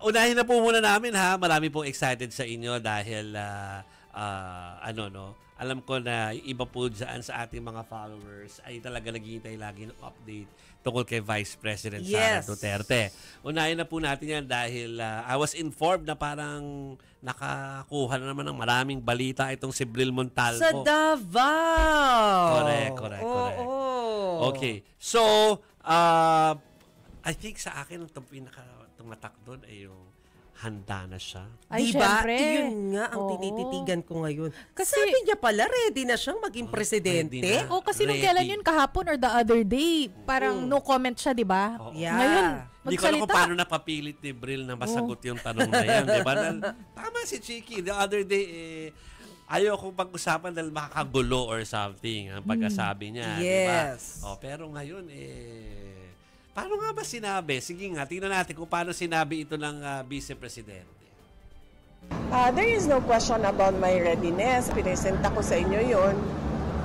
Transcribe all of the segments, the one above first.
unahin na po muna namin ha. Marami pong excited sa inyo dahil alam ko na yung iba po dyan sa ating mga followers ay talaga naghihintay lagi ng update tungkol kay Vice President Sara Duterte. Unahin na po natin yan dahil I was informed na parang nakakuha na naman ng maraming balita itong si Bril Montalvo. Sa Davao! Correct. Okay. So, I think sa akin itong pinaka-tumatak doon ay yung handa na siya. Ay, diba? Yun nga ang tinititigan ko ngayon. Kasi sabi niya pala, ready na siyang maging presidente. Kasi nung kailan yun, kahapon or the other day, parang no comment siya, di ba? Yeah. Ngayon, hindi ko alam kung paano napapilit ni Bril na masagot yung tanong na yan. Diba? Tama si Chiki. The other day, ayaw kong pag-usapan dahil makakagulo or something ang pagkasabi niya. Yes. Diba? Pero ngayon, paano nga ba sinabi? Sige nga, tingnan natin kung paano sinabi ito ng Vice Presidente. There is no question about my readiness. Pinesenta ko sa inyo yon,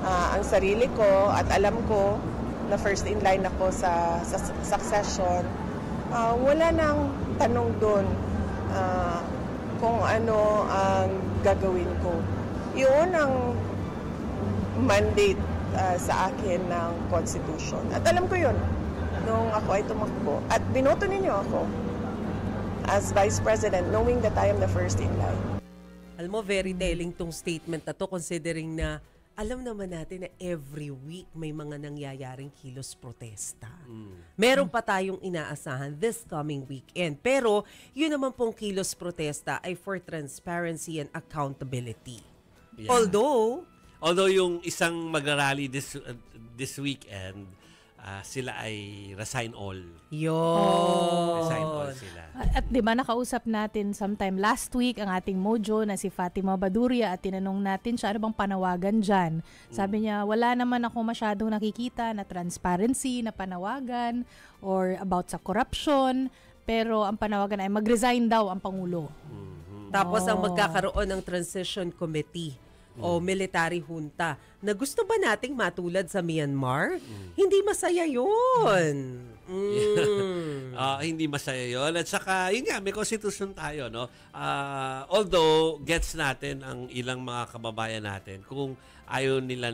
ang sarili ko at alam ko na first in line ako sa succession. Wala nang tanong doon kung ano ang gagawin ko. Yun ang mandate sa akin ng Constitution. At alam ko yun nung ako ay tumakbo. At binoto ninyo ako as Vice President knowing that I am the first in line. Alam mo, very telling tong statement na to considering na alam naman natin na every week may mga nangyayaring kilos protesta. Meron pa tayong inaasahan this coming weekend. Pero yun naman pong kilos protesta ay for transparency and accountability. Yeah. Although yung isang magrarally this weekend, sila ay resign all. Resign all sila. At di ba nakausap natin sometime last week ang ating mojo na si Fatima Baduria at tinanong natin siya, ano bang panawagan dyan? Sabi niya, wala naman ako masyadong nakikita na transparency, na panawagan or about sa corruption, pero ang panawagan ay mag-resign daw ang Pangulo. Tapos ang magkakaroon ng transition committee o military junta na gusto ba nating matulad sa Myanmar? Hindi masaya yun. Hindi masaya yun. At saka, yun nga, may constitution tayo, no? Although, gets natin ang ilang mga kababayan natin kung ayaw nila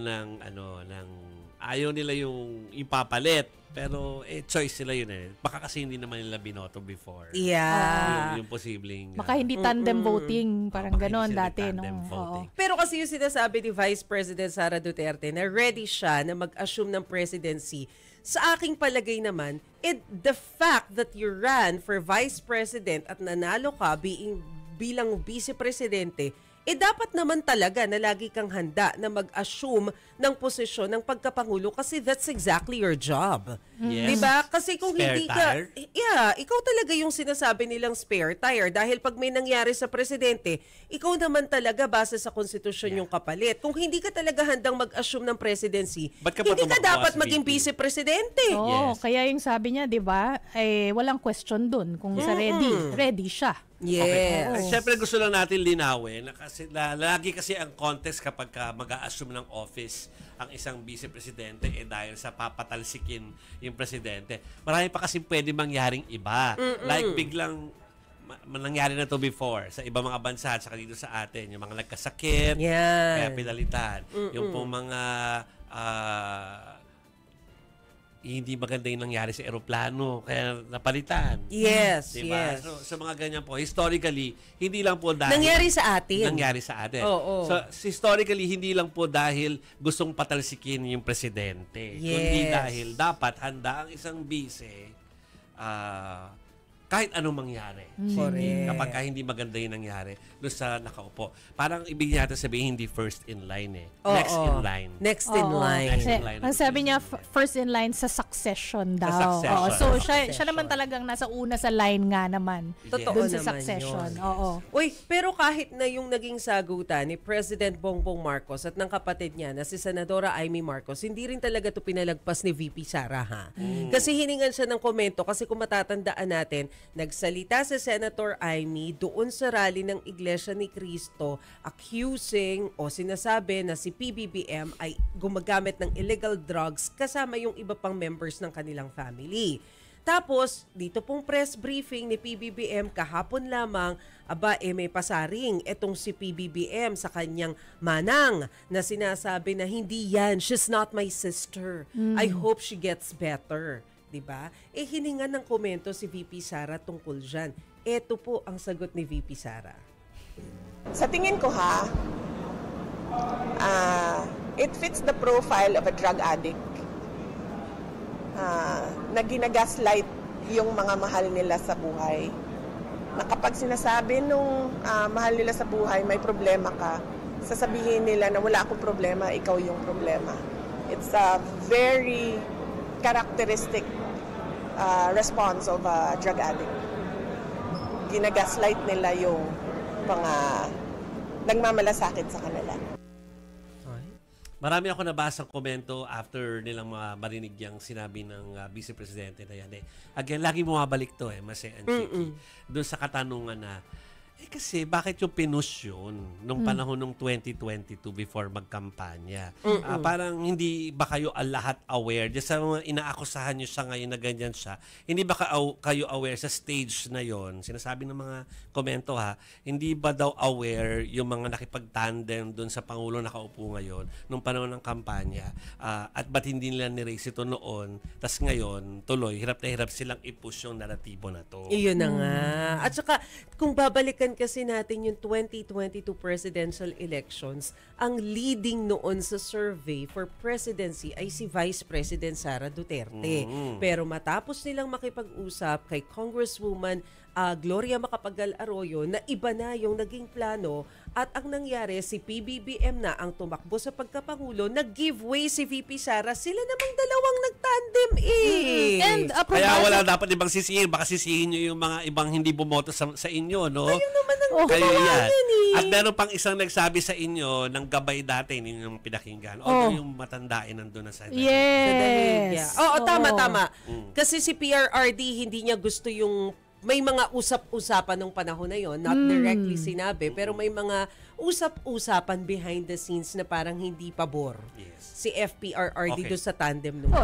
ayaw nila yung ipapalit. Pero, choice sila yun eh. Baka kasi hindi naman nila binoto before. Yeah. Yung posibleng... Baka hindi tandem voting. Parang ganon dati. Pero kasi yung sinasabi ni Vice President Sara Duterte na ready siya na mag-assume ng presidency. Sa aking palagay naman, the fact that you ran for Vice President at nanalo ka bilang Vice Presidente, dapat naman talaga na lagi kang handa na mag-assume ng posisyon ng pagkapangulo kasi that's exactly your job. Yes. Diba? Kasi kung spare hindi ka... ikaw talaga yung sinasabi nilang spare tire dahil pag may nangyari sa presidente, ikaw naman talaga base sa konstitusyon yung kapalit. Kung hindi ka talaga handang mag-assume ng presidency, hindi ka dapat maging vice-presidente. Kaya yung sabi niya, diba, walang question dun kung sa ready siya. Yes. Okay. Siyempre gusto lang natin linawin na kasi lagi kasi ang context kapag mag-a-assume ng office ang isang vice-presidente dahil sa papatalsikin yung presidente. Marami pa kasi pwede mangyaring iba. Like biglang nangyari na to before sa ibang mga bansa at saka dito sa atin. Yung mga nagkasakit, kaya pinalitan. Yung pong mga hindi maganda yung nangyari sa eroplano, kaya napalitan. Yes, diba? yes. So mga ganyan po, historically, hindi lang po dahil... Nangyari sa atin. So, historically, hindi lang po dahil gustong patalsikin yung presidente. Yes. Kundi dahil dapat handa ang isang bise kahit anong mangyari. Kapag hindi maganda yung nangyari doon sa nakaupo. Parang ibig natin sabihin, hindi first in line eh. Next in line. Next in line. Ang sabi niya, first in line sa succession daw. So, siya naman talagang nasa una sa line nga naman. Totoo doon sa naman succession. yun. Uy, pero kahit na yung naging sagutan ni President Bongbong Marcos at ng kapatid niya na si Senadora Amy Marcos, hindi rin talaga ito pinalagpas ni VP Sara, ha? Kasi hiningan siya ng komento kasi kung matatandaan natin, nagsalita si Senator Amy doon sa rally ng Iglesia ni Cristo accusing o sinasabi na si PBBM ay gumagamit ng illegal drugs kasama yung iba pang members ng kanilang family. Tapos, dito pong press briefing ni PBBM kahapon lamang, may pasaring etong si PBBM sa kanyang manang na sinasabi na hindi yan, she's not my sister. I hope she gets better. Diba? Hiningan ng komento si VP Sara tungkol dyan. Ito po ang sagot ni VP Sara. Sa tingin ko it fits the profile of a drug addict na ginagaslight yung mga mahal nila sa buhay. Na kapag sinasabi nung mahal nila sa buhay, may problema ka, sasabihin nila na wala akong problema, ikaw yung problema. It's a very characteristic response of a drug addict. Ginagaslight nila yung mga nagmamalasakit sa kanila. Marami ako nabasang komento after nilang marinig yung sinabi ng Vice Presidente na yan. Again, lagi bumabalik to Mase Anchiki. Doon sa katanungan na, kasi bakit yung pinush yun nung panahon ng 2022 before magkampanya? Parang hindi ba kayo lahat aware? Diyan sa mga inaakusahan nyo siya ngayon na ganyan siya, hindi ba kayo aware sa stage na yon? Sinasabi ng mga komento hindi ba daw aware yung mga nakipag-tandem doon sa Pangulo nakaupo ngayon nung panahon ng kampanya? At ba't hindi nila ni-raise ito noon? Tas ngayon, tuloy, hirap na hirap silang i-push yung naratibo na to. Iyon na nga. At saka, kung babalikan kasi natin yung 2022 presidential elections, ang leading noon sa survey for presidency ay si Vice President Sara Duterte. Pero matapos nilang makipag-usap kay Congresswoman Gloria Macapagal Arroyo na iba na yung naging plano at ang nangyari si PBBM na ang tumakbo sa pagkapangulo, nag-giveaway si VP Sara. Sila namang dalawang nagtandem And kaya wala dapat ibang sisihin. Baka sisihin nyo yung mga ibang hindi bumoto sa inyo, no? Kayo naman ang Kayo yan. eh. At meron pang isang nagsabi sa inyo ng gabay dati ninyong pinakinggan. O yung matandaan nandun na sa Yes. Oo, tama. Kasi si PRRD, hindi niya gusto yung may mga usap-usapan nung panahon na yon, not directly sinabi, pero may mga usap-usapan behind the scenes na parang hindi pabor. Yes. Si FPRRD doon sa tandem nung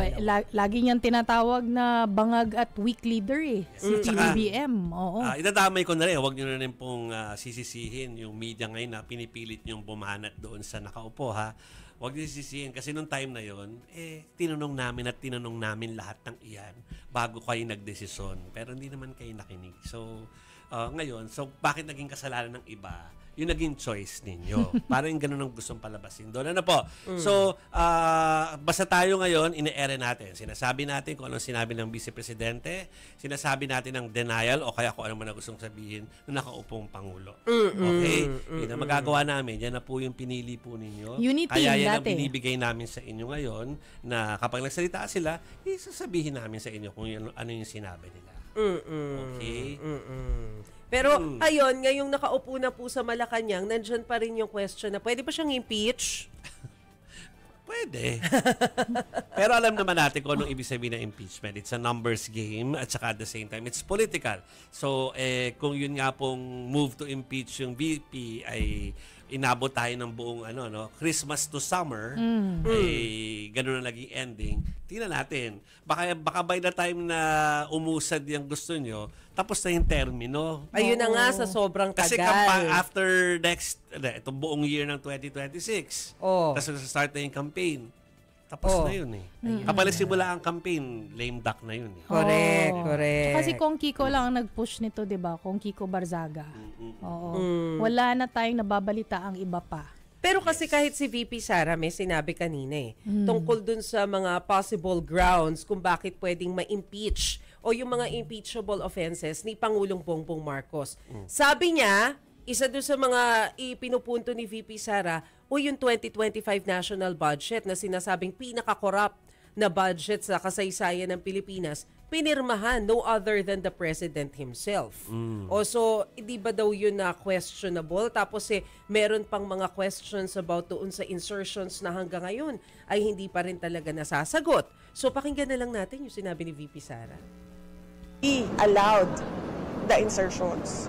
lagi niyang tinatawag na bangag at weak leader si PBBM. Idadamay ko na rin, huwag nyo na rin pong sisisihin yung media ngayon na pinipilit yung bumanat doon sa nakaupo Huwag niyo sisihin kasi nung time na yon, tinanong namin lahat ng iyan bago kayo nagdesisyon. Pero hindi naman kayo nakinig. So, ngayon, bakit naging kasalanan ng iba? Yung naging choice ninyo. Parang ganun ang gustong palabasin doon. Ano po? So, basta tayo ngayon, ine-ere natin. Sinasabi natin kung anong sinabi ng Vice Presidente, sinasabi natin ng denial o kaya kung ano man ang gustong sabihin ng nakaupong Pangulo. Okay? Yun ang magagawa namin. Yan na po yung pinili po ninyo. Unity kaya yan ang dati. binibigay namin sa inyo ngayon na kapag nagsalita sila, isasabihin namin sa inyo kung ano yung sinabi nila. Okay? Pero ayun, ngayong nakaupo na po sa Malacanang, nandyan pa rin yung question na pwede pa siyang impeach? Pwede. Pero alam naman natin kung anong ibig sabihin ng impeachment. It's a numbers game at saka at the same time, it's political. So, kung yun nga pong move to impeach yung VP ay inabot tayo ng buong Christmas to summer, ganun na naging ending. Tingnan natin. Baka by the time na umusad yung gusto nyo, tapos na yung termino. Ayun na nga sa sobrang tagal. Kasi after itong buong year ng 2026, tapos start na yung campaign. Tapos na yun Kapag nagsimula ang campaign, lame duck na yun Correct. Kasi kung Kiko lang ang nag-push nito, di ba? Kung Kiko Barzaga. Wala na tayong nababalita ang iba pa. Pero kasi kahit si VP Sara may sinabi kanina tungkol dun sa mga possible grounds kung bakit pwedeng ma-impeach o yung mga impeachable offenses ni Pangulong Bongbong Marcos. Sabi niya, isa doon sa mga ipinupunto ni VP Sara, yung 2025 national budget na sinasabing pinaka-corrupt na budget sa kasaysayan ng Pilipinas, pinirmahan no other than the President himself. So, hindi ba daw yun na questionable? Tapos meron pang mga questions about doon sa insertions na hanggang ngayon ay hindi pa rin talaga nasasagot. So, pakinggan na lang natin yung sinabi ni VP Sara. He allowed the insertions.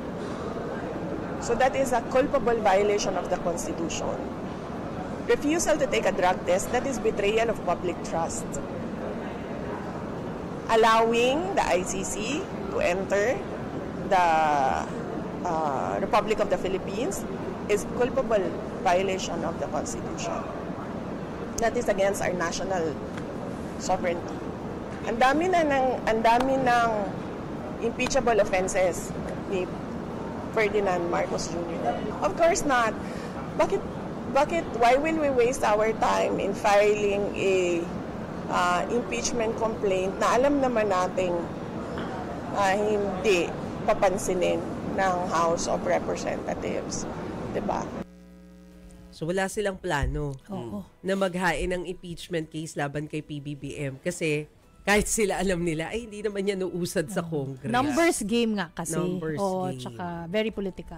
So that is a culpable violation of the Constitution. Refusal to take a drug test, that is betrayal of public trust. allowing the ICC to enter the Republic of the Philippines is culpable violation of the Constitution. That is against our national sovereignty. Ang dami ng impeachable offenses ni Ferdinand Marcos Jr. Of course not. Why will we waste our time in filing a impeachment complaint na alam naman nating hindi papansinin ng House of Representatives? Diba? So wala silang plano Oo. na maghain ng impeachment case laban kay PBBM kasi kahit sila alam nila, ay hindi naman yan uusad sa Congress. Numbers game nga kasi. Numbers Oo, game. tsaka very political.